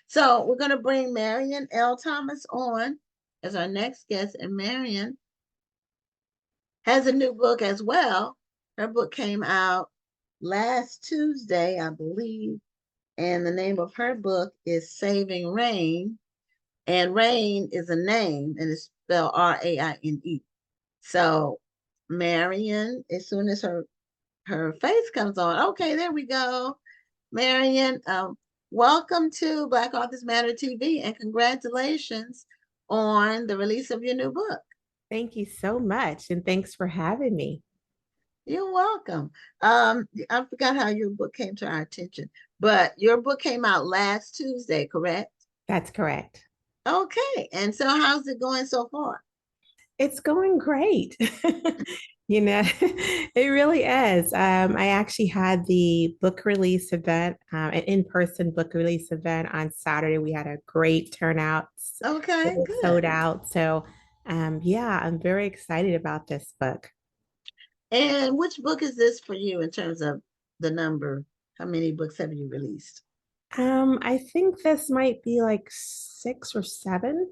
So we're going to bring Marian L. Thomas on as our next guest, and Marian has a new book as well. Her book came out last Tuesday, I believe, and the name of her book is Saving Raine, and Raine is a name, and it's spelled Raine. So Marian, as soon as her face comes on, okay, there we go. Marian, welcome to Black Authors Matter TV, and congratulations on the release of your new book. Thank you so much. And thanks for having me. You're welcome. I forgot how your book came to our attention, but your book came out last Tuesday, correct? That's correct. Okay. And so how's it going so far? It's going great. It really is. I actually had the book release event, an in-person book release event on Saturday. We had a great turnout. It Okay, was good. sold out. So, yeah, I'm very excited about this book. And which book is this for you in terms of the number? How many books have you released? I think this might be like 6 or 7.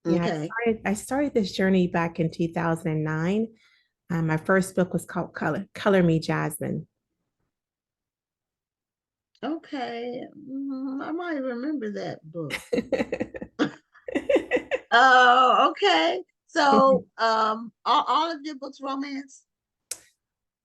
Yeah, Okay. I started this journey back in 2009. My first book was called Color Me Jasmine. Okay. I might remember that book. Oh, okay. So, all of your books romance?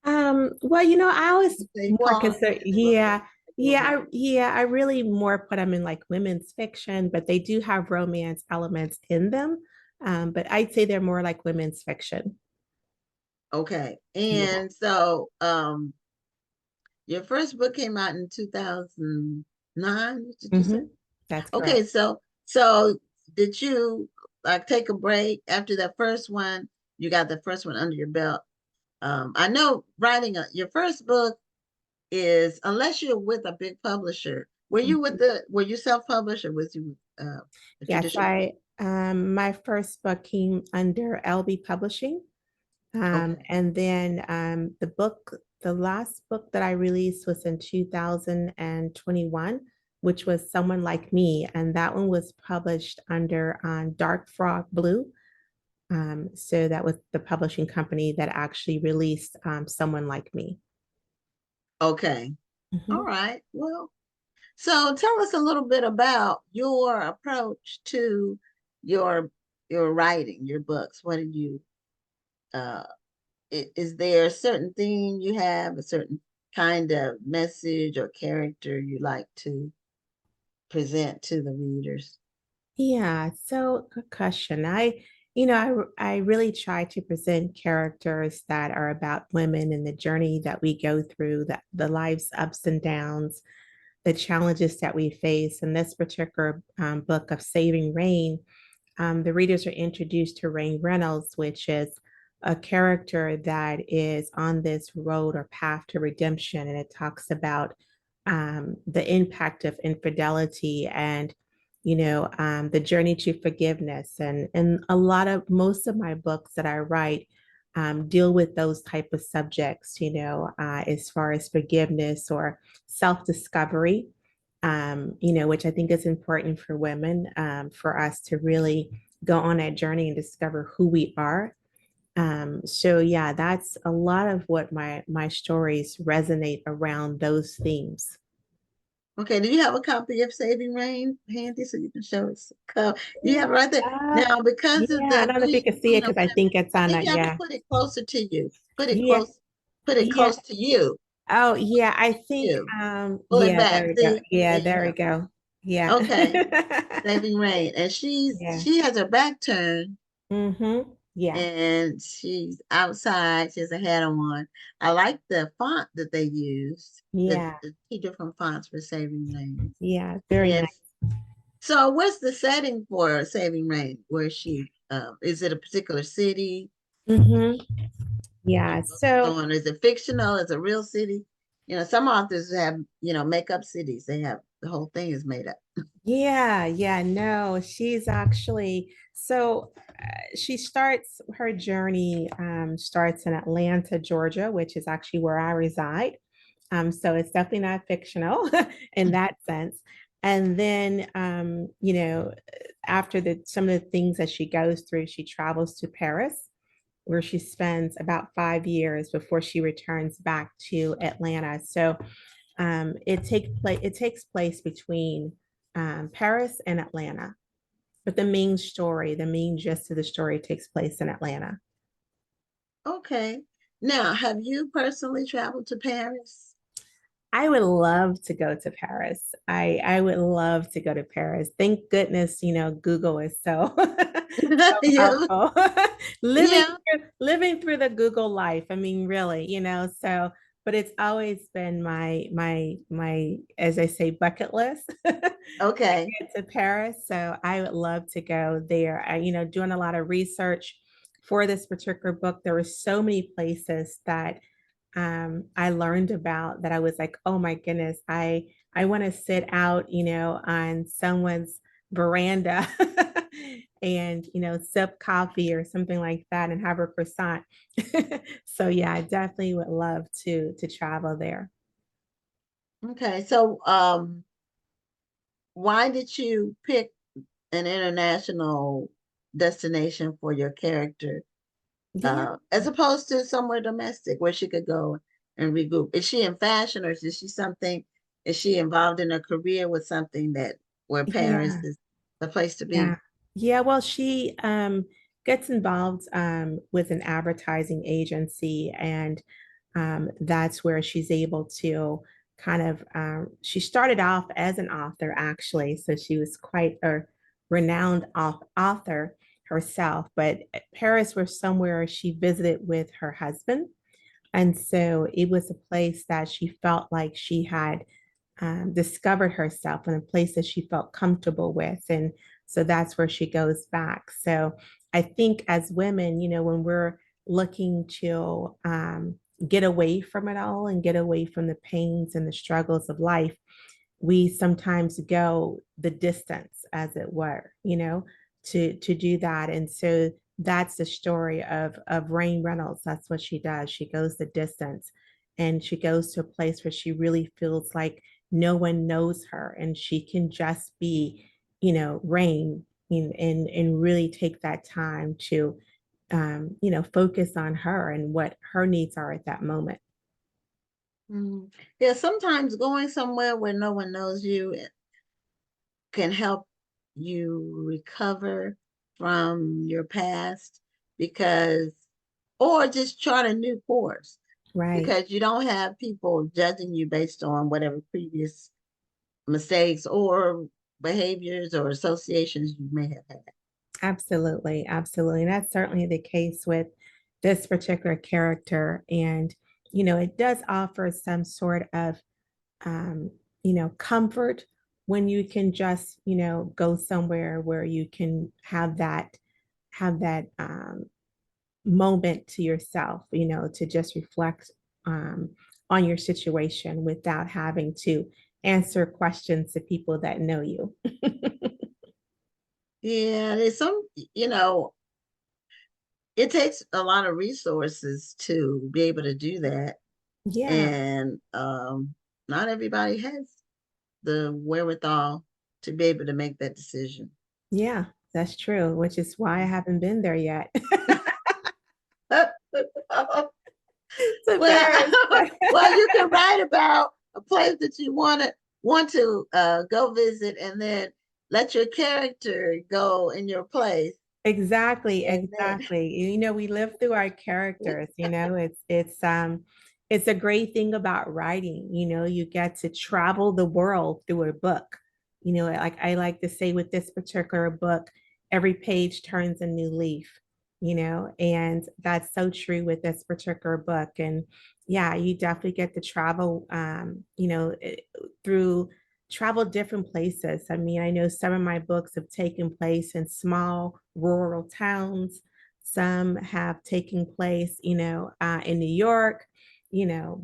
Well, I always They more call consider, it yeah, romance. I really more put them in like women's fiction, but they do have romance elements in them. But I'd say they're more like women's fiction. Okay. Yeah. And so, your first book came out in 2009, did you say? Hmm. That's Okay, correct. so did you like take a break after that first one? You got the first one under your belt. I know writing your first book is, unless you're with a big publisher. Were you self-published, or was you a Yes, traditional? my first book came under LB Publishing. Okay. And then the last book that I released was in 2021, which was Someone Like Me. And that one was published under Dark Frog Blue. So that was the publishing company that actually released Someone Like Me. Okay. All Mhm. right. Well, so tell us a little bit about your approach to your your writing, your books. What do you uh is there a certain theme you have, a certain kind of message or character you like to present to the readers? Yeah, so good question. I really try to present characters that are about women and the journey that we go through, that the life's ups and downs, the challenges that we face. In this particular book of Saving Raine, the readers are introduced to Raine Reynolds, which is a character that is on this road or path to redemption. And it talks about the impact of infidelity and the journey to forgiveness. And most of my books that I write deal with those type of subjects, as far as forgiveness or self-discovery, which I think is important for women, for us to really go on that journey and discover who we are. So yeah, that's a lot of what my stories resonate around those themes. Okay, do you have a copy of Saving Rain handy so you can show us? You have it right there. Uh, Now, because of yeah, I the don't know if you G, can see it because I think it's I on think a, you have to yeah. put it closer to you. Yeah, Put it yeah. close to you. Oh, yeah, I think, You pull it yeah, back. there we go. See, Yeah, there you there we go. go. Yeah. Okay, Saving Rain, and Yeah. she has her back turned, Yeah. and she's outside. She has a hat on. I like the font that they used. Yeah. The two different fonts for Saving Rain. Yeah. Very And nice. so, what's the setting for Saving Rain? Where she is it a particular city? Hmm. Yeah. So, On is it fictional? Is it a real city? You know, some authors have make up cities. They have the whole thing is made up. yeah, yeah, no, she's actually she starts her journey starts in Atlanta, Georgia, which is actually where I reside. So it's definitely not fictional in that sense. And then, after some of the things that she goes through, she travels to Paris, where she spends about 5 years before she returns back to Atlanta. So it takes place between Paris and Atlanta, but the main gist of the story takes place in Atlanta. Okay. Now, have you personally traveled to Paris? I would love to go to Paris. I would love to go to Paris. Thank goodness, Google is so so Yeah, helpful. living yeah. living through the Google life. I mean, really, so but it's always been my as I say bucket list to Okay. get to Paris. So I would love to go there. Doing a lot of research for this particular book, there were so many places that I learned about that I was like, oh my goodness, I want to sit out, on someone's veranda and sip coffee or something like that and have a croissant. So yeah, I definitely would love to travel there. Okay. So, why did you pick an international destination for your character, Yeah. as opposed to somewhere domestic where she could go and regroup? Is she in fashion, or is she something? Is she involved in a career with something that where Paris Yeah. is the place to Yeah. be? Yeah. Well, she gets involved with an advertising agency, and that's where she's able to kind of, she started off as an author, actually. So she was quite a renowned author herself, but Paris was somewhere she visited with her husband. And so it was a place that she felt like she had discovered herself in a place that she felt comfortable with. And so that's where she goes back. So I think as women, when we're looking to get away from it all and get away from the pains and the struggles of life, we sometimes go the distance, as it were, to do that. And so that's the story of Raine Reynolds. That's what she does. She goes the distance, and she goes to a place where she really feels like no one knows her, and she can just be, Raine, and really take that time to focus on her and what her needs are at that moment. Mm. Yeah, sometimes going somewhere where no one knows you can help you recover from your past, because, or just chart a new course, Right. because you don't have people judging you based on whatever previous mistakes or behaviors or associations you may have had. Absolutely, absolutely. And that's certainly the case with this particular character. And, it does offer some sort of, um, comfort when you can just, go somewhere where you can have that moment to yourself, to just reflect um, on your situation without having to answer questions to people that know you. Yeah, there's some, you know, it takes a lot of resources to be able to do that. Yeah, And not everybody has the wherewithal to be able to make that decision. yeah, that's true, which is why I haven't been there yet. To Well, Paris. well, you can write about a place that you want to go visit, and then let your character go in your place, Exactly, and then exactly. We live through our characters, it's a great thing about writing, you get to travel the world through a book. Like I like to say with this particular book, every page turns a new leaf, and that's so true with this particular book. And yeah, you definitely get to travel through travel different places. I mean, I know some of my books have taken place in small rural towns. Some have taken place, in New York,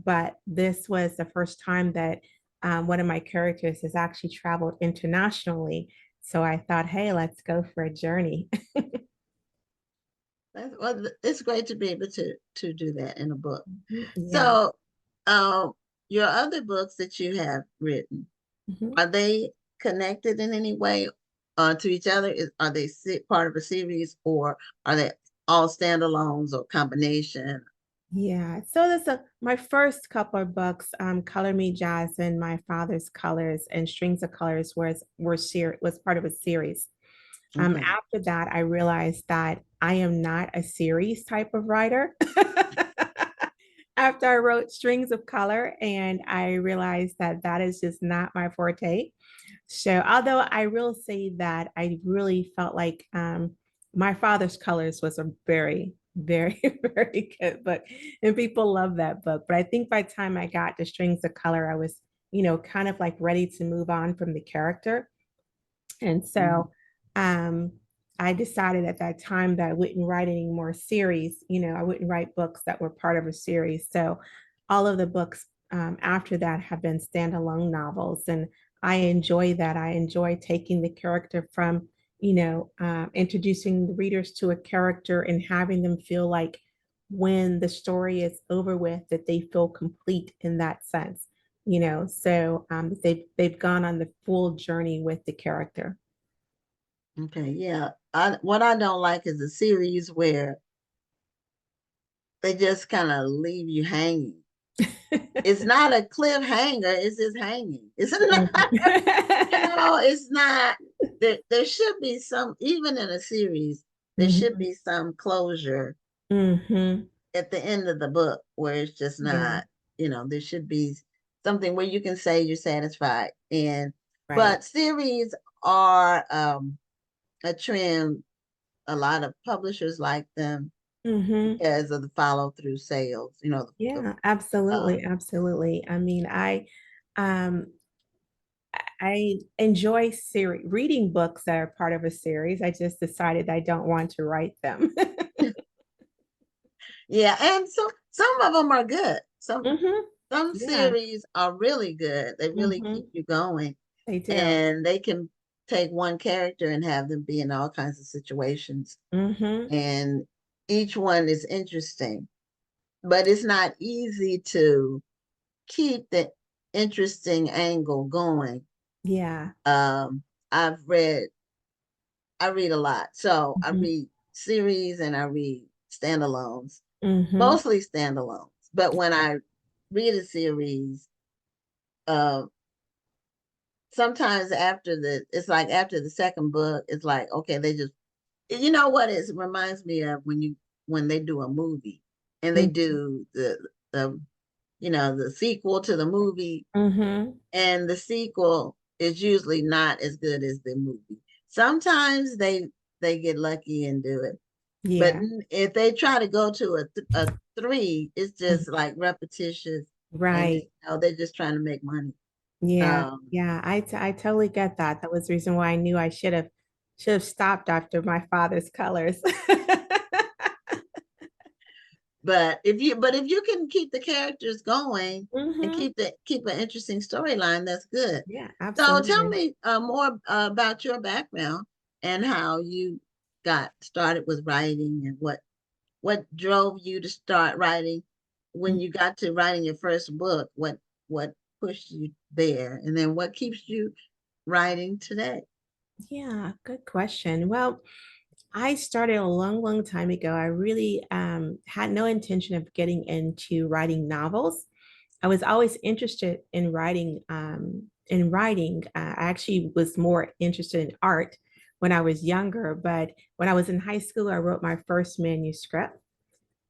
but this was the first time that one of my characters has actually traveled internationally. So I thought, hey, let's go for a journey. well, it's great to be able to do that in a book. Yeah. So, um, your other books that you have written, Mhm. are they? connected in any way to each other? Are they part of a series, or are they all standalones or combination? Yeah. So that's my first couple of books, Color Me Jasmine, My Father's Colors, and Strings of Colors was part of a series. Okay. After that, I realized that I am not a series type of writer. After I wrote Strings of Color, and I realized that that is just not my forte. So, although I will say that I really felt like My Father's Colors was a very, very, very good book, and people love that book. But I think by the time I got to Strings of Color, I was, kind of like ready to move on from the character. And Mhm. so um, I decided at that time that I wouldn't write any more series. I wouldn't write books that were part of a series. So all of the books after that have been standalone novels. And I enjoy that. I enjoy taking the character from, introducing the readers to a character and having them feel like when the story is over with, that they feel complete in that sense. So they've gone on the full journey with the character. Okay, yeah. What I don't like is a series where they just kind of leave you hanging. It's not a cliffhanger, it's just hanging. It's not, it's not. There should be some, even in a series, there should Mhm. be some closure Mhm. at the end of the book where it's just Yeah, not, there should be something where you can say you're satisfied. right. But series are a trend. A lot of publishers like them Mhm. because of the follow through sales. Yeah, uh, absolutely, absolutely. I mean, um I enjoy reading books that are part of a series. I just decided I don't want to write them. yeah, and some of them are good. Mhm. Some Yeah. series are really good. They really keep Mhm. you going, They do. and they can take one character and have them be in all kinds of situations, Mhm. and each one is interesting. But it's not easy to keep the interesting angle going. Yeah. Um, I've read I read a lot. So I Mhm. read series and I read standalones, Mhm. mostly standalones. But when I read a series, uh, sometimes it's like after the second book, it's like, okay, they just, you know what it reminds me of when they do a movie and they Mhm. do the, the sequel to the movie, Mhm. and the sequel is usually not as good as the movie. Sometimes they get lucky and do it. But Yeah. if they try to go to a three, it's Mhm. just like repetitious, and Right. they're just trying to make money. Yeah, Um, yeah, I totally get that. That was the reason why I knew I should have stopped after My Father's Colors. but if you can keep the characters going and Hmm. keep an interesting storyline, that's good. Yeah, So tell absolutely. me more about your background and how you got started with writing, and what drove you to start writing when you got to writing your first book. What pushed you there, and then what keeps you writing today? Yeah, good question. Well, I started a long, long time ago. I really had no intention of getting into writing novels. I was always interested in writing. I actually was more interested in art when I was younger, but when I was in high school, I wrote my first manuscript,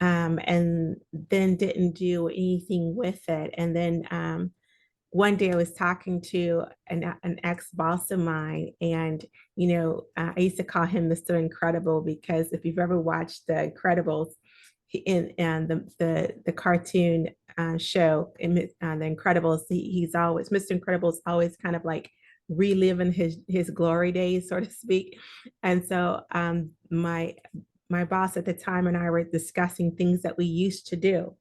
and then didn't do anything with it. And then one day I was talking to an ex boss of mine, and I used to call him Mr. Incredible because if you've ever watched The Incredibles, in the cartoon show in The Incredibles, he's always Mr. Incredible's always kind of like reliving his glory days, so to speak. And so my boss at the time and I were discussing things that we used to do,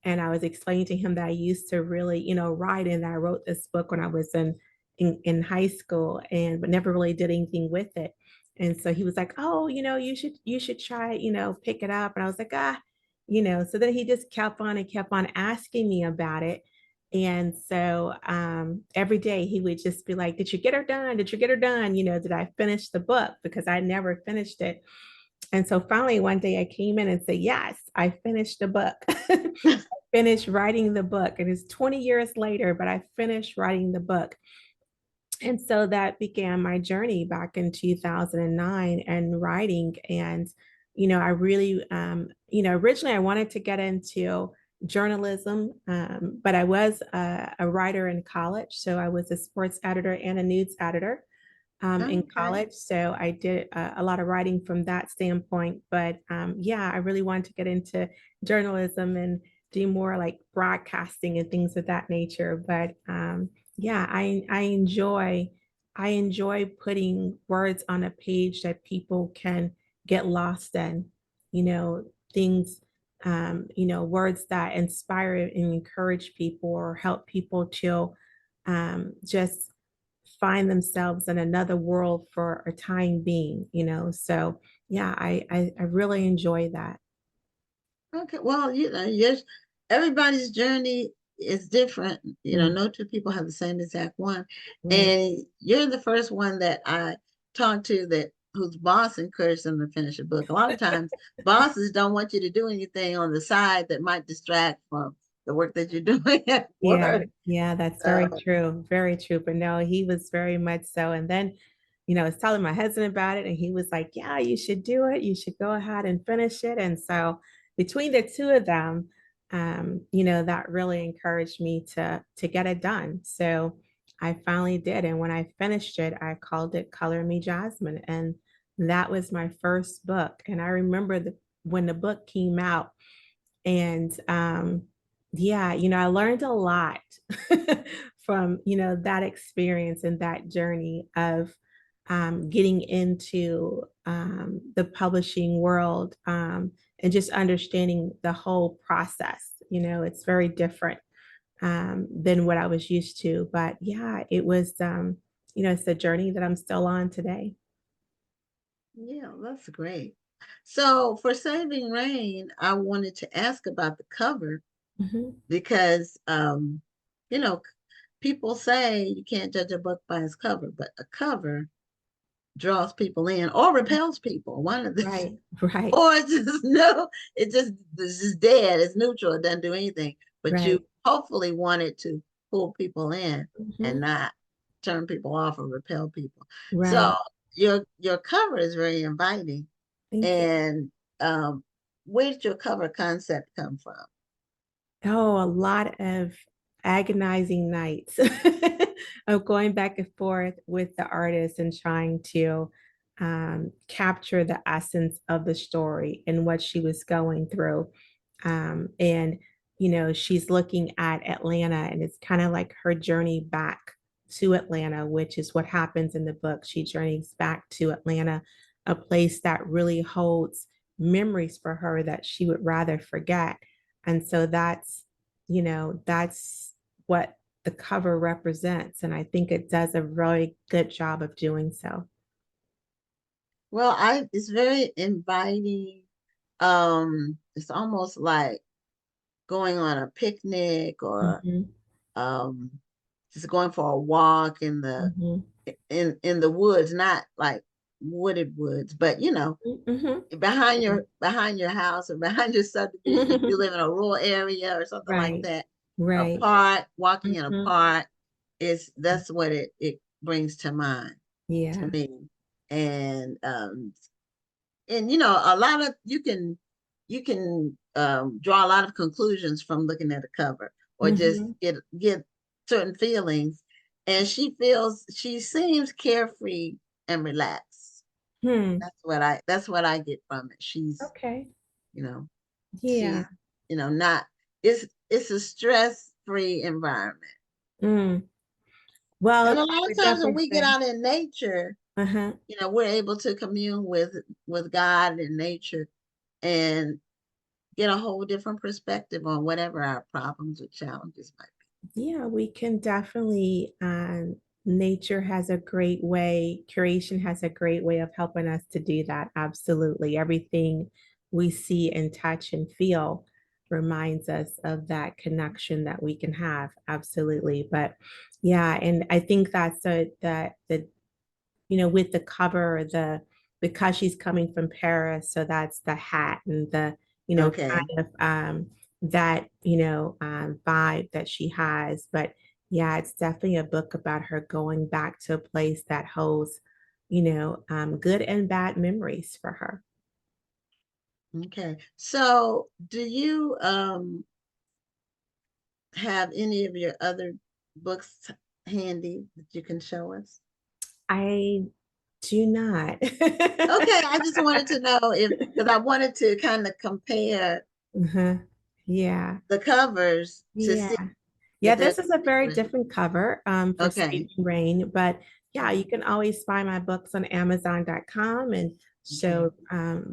and I was explaining to him that I used to really, write, and I wrote this book when I was in high school, and but never really did anything with it. And so he was like, "Oh, you should try, pick it up." And I was like, "Ah." So then he just kept on and kept on asking me about it. And so every day he would just be like, "Did you get her done? Did you get her done? Did I finish the book?" Because I never finished it. And so finally one day I came in and said, "Yes, I finished the book." Finished writing the book. It is 20 years later, but I finished writing the book. And so that began my journey back in 2009 and writing. And, I really, originally I wanted to get into journalism, but I was a writer in college. So I was a sports editor and a news editor in Okay. college. So I did a lot of writing from that standpoint. But yeah, I really wanted to get into journalism and do more like broadcasting and things of that nature. But yeah, I enjoy putting words on a page that people can get lost in. Things. Words that inspire and encourage people or help people to just find themselves in another world for a time being. So yeah, I really enjoy that. Okay. Well, yes, everybody's journey is different. Mm, No two people have the same exact one. right. And you're the first one that I talked to that whose boss encouraged them to finish a book. A lot of times bosses don't want you to do anything on the side that might distract from the work that you're doing at Yeah, work. yeah, that's very So true. Very true. But no, he was very much so. And then, I was telling my husband about it, and he was like, "Yeah, you should do it. You should go ahead and finish it." And so between the two of them, that really encouraged me to get it done. So I finally did. And when I finished it, I called it Color Me Jasmine. And that was my first book. And I remember when the book came out. And yeah, I learned a lot from, that experience and that journey of getting into the publishing world and just understanding the whole process. It's very different than what I was used to. But yeah, it was, it's a journey that I'm still on today. yeah, that's great. So for Saving Rain, I wanted to ask about the cover Mhm. because you know, people say you can't judge a book by its cover, but a cover draws people in or repels people. One of this, Right, right, or it's just no, it's just dead. It's neutral. It doesn't do anything. But you right. hopefully want it to pull people in and Mhm. not turn people off or repel people. So Right. your cover is very inviting. Thank you. And where did your cover concept come from? Oh, a lot of agonizing nights of going back and forth with the artist and trying to capture the essence of the story and what she was going through. And, she's looking at Atlanta, and it's kind of like her journey back to Atlanta, which is what happens in the book. She journeys back to Atlanta, a place that really holds memories for her that she would rather forget. And so that's what the cover represents. And I think it does a really good job of doing so. Well, I it's very inviting. It's almost like going on a picnic or Mhm, um just going for a walk mhm, in the woods, not like wooded woods, but mhm. behind your house or behind your subdivision if you live in a rural area or something like Right, that. A right. park, walking in a Mhm. park is that's what it brings to mind to Yeah. me. And a lot of you can draw a lot of conclusions from looking at a cover or just Mhm. get certain feelings. And she seems carefree and relaxed. Hmm. That's what I get from it. Okay. You know Yeah. she's not it's a stress-free environment. Mm. And Well, a I lot of would times when definitely we get say, out in nature, uh-huh. we're able to commune with God and nature and get a whole different perspective on whatever our problems or challenges might Yeah, we can definitely, nature has a great way, creation has a great way of helping us to do that. Absolutely. Everything we see and touch and feel. reminds us of that connection that we can have. Absolutely. But yeah, and I think that's that the with the cover, because she's coming from Paris, so that's the hat and the, Okay. kind of that, vibe that she has. But yeah, it's definitely a book about her going back to a place that holds, good and bad memories for her. Okay. So do you have any of your other books handy that you can show us? I do not. Okay, I just wanted to know if, because I wanted to kind of compare Uh-huh. Yeah. the covers to Yeah. see Yeah, if there's this is a a very difference. different cover for Okay. Saving Rain, but yeah, Mhm. you can always find my books on Amazon.com, and Okay. so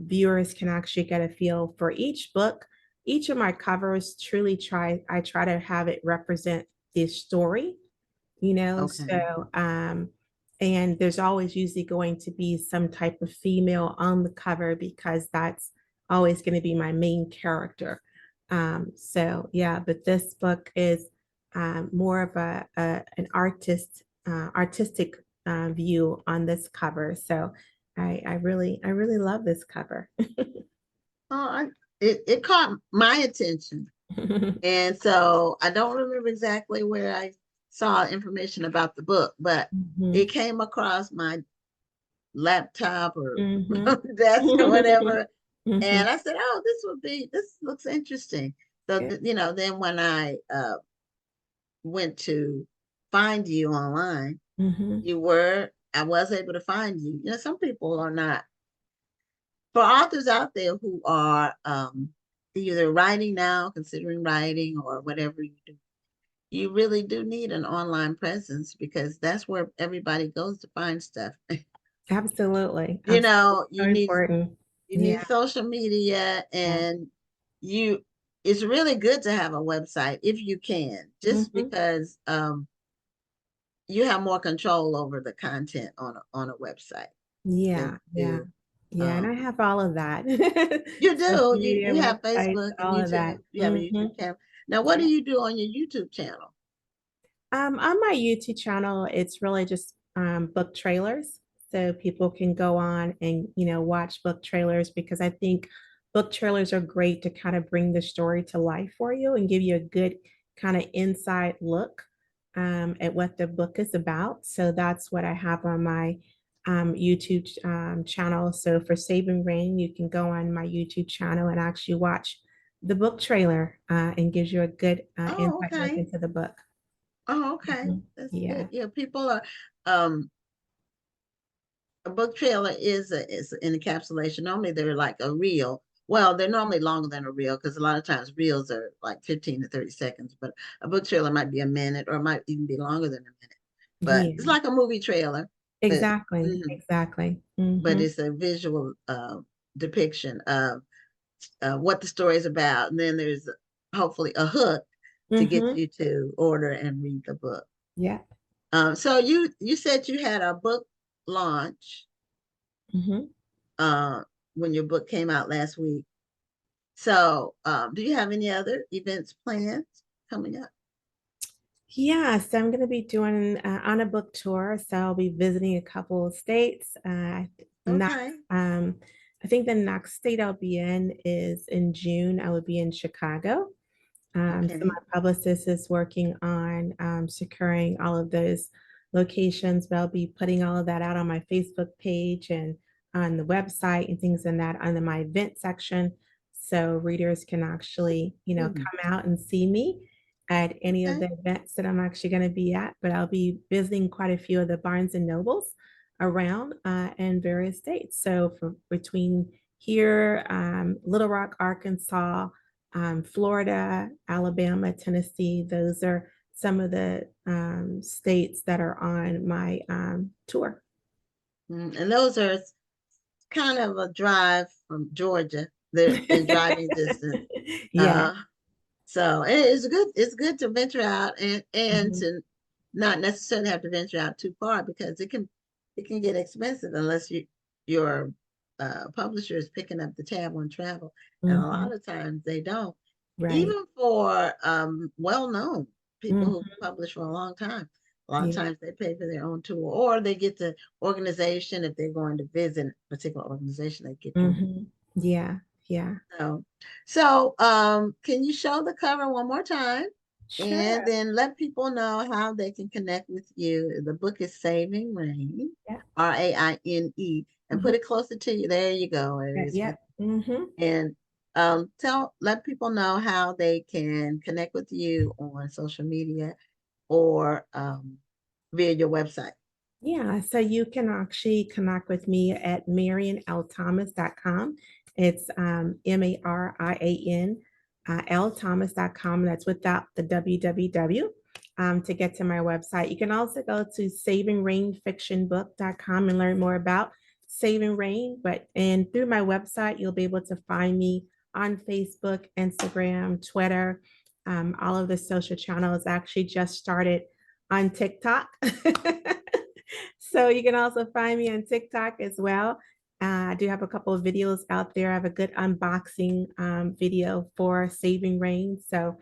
viewers can actually get a feel for each book. Each of my covers I try to have it represent this story, Okay. so and there's always usually going to be some type of female on the cover because that's always going to be my main character. So yeah, but this book is more of an artistic view on this cover. So I really love this cover. Oh, it caught my attention. And so I don't remember exactly where I saw information about the book, but it Mhm. came across my laptop or Mhm. desk or whatever. And Mhm. I said, oh, this looks interesting. So, Yeah. then when I went to find you online, Mhm. I was able to find you. Some people are not, for authors out there who are either writing now, considering writing, or whatever you do, you really do need an online presence because that's where everybody goes to find stuff. Absolutely. You Absolutely. know, So important. you Yeah. need social media, Yeah. and you it's really good to have a website if you can, just Mhm. because you have more control over the content on a website than Yeah. you Yeah. do. Yeah. And I um have all of that. you Social do, media, you have websites, Facebook and all of that. YouTube. You have a Mhm. YouTube channel. Now, what do Yeah. you do on your YouTube channel? On my YouTube channel, it's really just book trailers. So people can go on and, watch book trailers because I think book trailers are great to kind of bring the story to life for you and give you a good kind of inside look at what the book is about. So that's what I have on my YouTube channel. So for Saving Rain, you can go on my YouTube channel and actually watch the book trailer and gives you a good Oh, inside look okay. into the book. Oh, okay. Mhm. That's good. Yeah. Yeah, people are um a book trailer is an encapsulation. Normally they're like a reel. Well, they're normally longer than a reel because a lot of times reels are like 15 to 30 seconds, but a book trailer might be a minute or it might even be longer than a minute. But it's Yeah. like a movie trailer, but Exactly. mhm, Exactly. but Mhm. it's a visual depiction of what the story is about. And then there's hopefully a hook to get Mhm. you to order and read the book. Yeah. So you said you had a book launch Mhm. uh, when your book came out last week. So, do you have any other events planned coming up? Yeah, so I'm going to be doing on a book tour. So I'll be visiting a couple of states. Next, Okay. I think the next state I'll be in is in June. I will be in Chicago. So my Okay. publicist is working on securing all of those locations, but I'll be putting all of that out on my Facebook page and on the website and things in that under my event section. So readers can actually, Mhm. come out and see me at any of Okay. the events that I'm actually going to be at. But I'll be visiting quite a few of the Barnes and Nobles around in various states. So from between here, Little Rock, Arkansas, Florida, Alabama, Tennessee. Those are some of the states that are on my tour. And those are kind of a drive from Georgia. They're in driving distance. Yeah. Uh, so it's good. It's good to venture out and Mhm. to not necessarily have to venture out too far because it can get expensive unless your publisher is picking up the tab on travel, and a lot Mhm. of times they don't. Right. even for well-known people who Hmm. publish for a long time. A lot of Yeah. times they pay for their own tour, or they get the organization if they're going to visit a particular organization, they get them. Hmm. Yeah. Yeah. So, can you show the cover one more time, and Sure. then let people know how they can connect with you? The book is Saving Rain, Yeah. Raine, and Hmm. put it closer to you. There you go. It Yeah. is Yeah. with, Hmm. and let people know how they can connect with you on social media or via your website. Yeah, so you can actually connect with me at marianlthomas.com. It's Marian lthomas.com. That's without the www to get to my website. You can also go to savingrainfictionbook.com and learn more about Saving Rain. And through my website, you'll be able to find me on Facebook, Instagram, Twitter, all of the social channels. I actually just started on TikTok. So you can also find me on TikTok as well. I do have a couple of videos out there. I have a good unboxing video for Saving Rain. So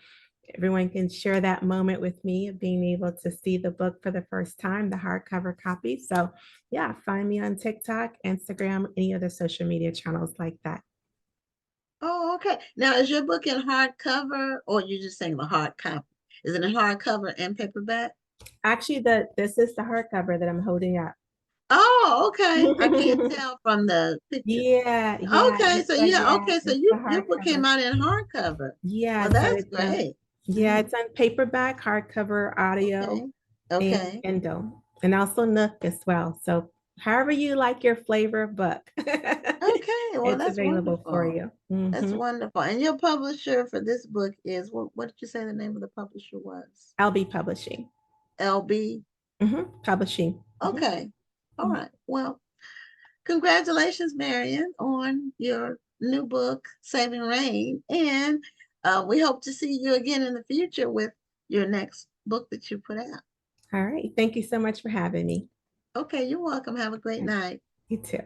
everyone can share that moment with me of being able to see the book for the first time, the hardcover copy. So yeah, find me on TikTok, Instagram, any other social media channels like that. Oh, okay. Now, is your book in hardcover, or you just saying the hard copy? Is it in hardcover and paperback? Actually, this is the hardcover that I'm holding up. Oh, okay. I can't tell from the picture. Yeah, yeah, Okay, so yeah, okay, so it's the your book came hardcover. out in hardcover. Yeah, Well, so that's it's great. yeah, Mhm. it's on paperback, hardcover, audio, Okay. and Okay. Kindle, and also Nook as well. So however you like your flavor of book, Okay. Well, it's that's available for wonderful. you. That's Hmm. wonderful. And your publisher for this book is what did you say the name of the publisher was? I'll be publishing. LB. Publishing. Okay. All Mhm. right. Well, congratulations, Marian, on your new book, Saving Rain. And we hope to see you again in the future with your next book that you put out. All right. Thank you so much for having me. Okay, you're welcome. Have a great All right. night. You too.